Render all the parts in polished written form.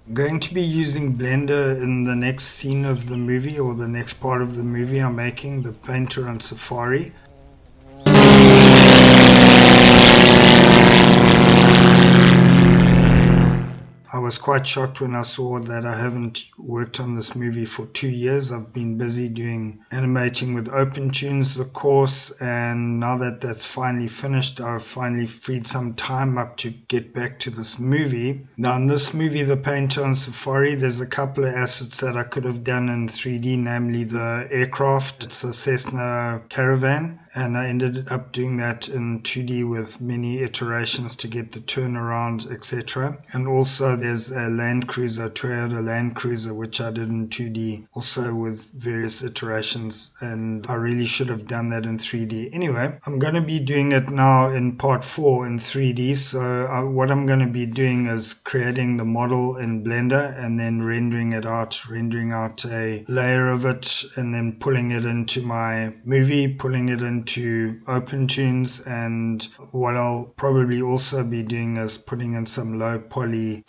I'm going to be using Blender in the next scene of the movie, or the next part of the movie I'm making, the painter on Safari. I was quite shocked when I saw that I haven't worked on this movie for 2 years. I've been busy doing animating with OpenToonz, the course, and now that that's finally finished, I've finally freed some time up to get back to this movie. Now in this movie, The Painter on Safari, there's a couple of assets that I could have done in 3D, namely the aircraft. It's a Cessna Caravan, and I ended up doing that in 2D with many iterations to get the turnaround, etc. And also there's a Land Cruiser, Toyota Land Cruiser, which I did in 2D, also with various iterations, and I really should have done that in 3D. Anyway, I'm going to be doing it now in part 4 in 3D, so what I'm going to be doing is creating the model in Blender and then rendering out a layer of it, and then pulling it into my movie, pulling it into OpenToonz, and what I'll probably also be doing is putting in some low poly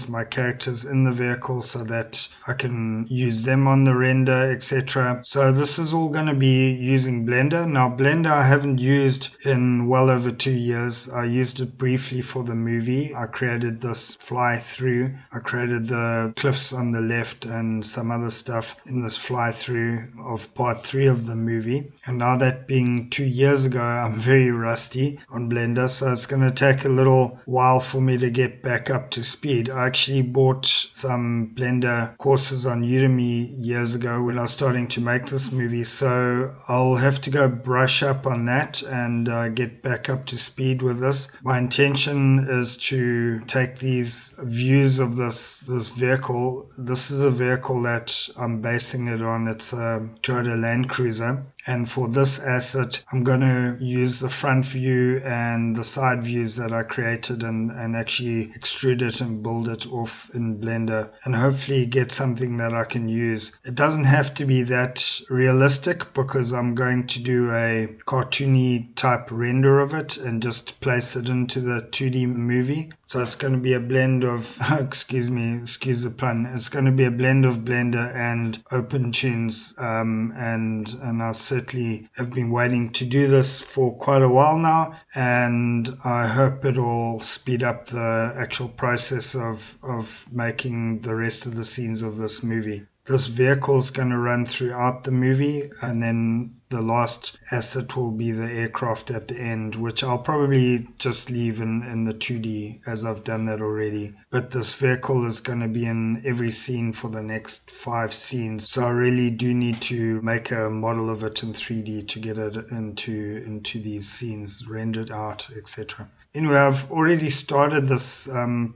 my characters in the vehicle, so that I can use them on the render, etc. So this is all going to be using Blender. Now Blender I haven't used in well over 2 years. I used it briefly for the movie. I created this fly through. I created the cliffs on the left and some other stuff in this fly through of part 3 of the movie. And now that being 2 years ago, I'm very rusty on Blender, so it's going to take a little while for me to get back up to speed. I actually bought some Blender courses on Udemy years ago when I was starting to make this movie, so I'll have to go brush up on that and get back up to speed with this. My intention is to take these views of this vehicle. This is a vehicle that I'm basing it on. It's a Toyota Land Cruiser, and for this asset I'm going to use the front view and the side views that I created and actually extrude it and build it off in Blender, and hopefully get something that I can use. It doesn't have to be that realistic, because I'm going to do a cartoony type render of it and just place it into the 2D movie. So it's going to be a blend of, excuse the pun, it's going to be a blend of Blender and OpenToonz, and I certainly have been waiting to do this for quite a while now, and I hope it'll speed up the actual process of making the rest of the scenes of this movie. This vehicle is going to run throughout the movie, and then the last asset will be the aircraft at the end, which I'll probably just leave in the 2D, as I've done that already. But this vehicle is going to be in every scene for the next 5 scenes, so I really do need to make a model of it in 3D to get it into these scenes, rendered out, etc. Anyway, I've already started this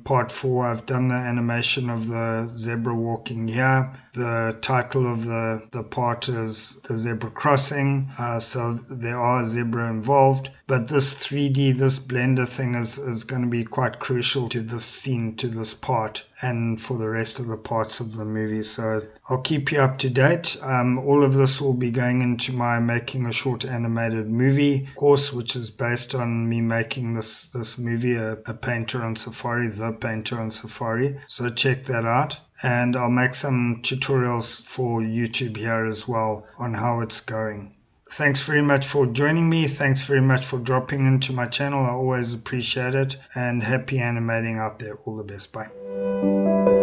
part 4. I've done the animation of the zebra walking here. The title of the part is the zebra crossing, so there are a zebra involved. But this 3D, this Blender thing is going to be quite crucial to this scene, to this part, and for the rest of the parts of the movie. So I'll keep you up to date. All of this will be going into my Making a Short Animated Movie course, which is based on me making this movie, a painter on Safari, the painter on Safari. So check that out. And I'll make some tutorials for YouTube here as well on how it's going. Thanks very much for joining me. Thanks very much for dropping into my channel. I always appreciate it. And happy animating out there. All the best. Bye.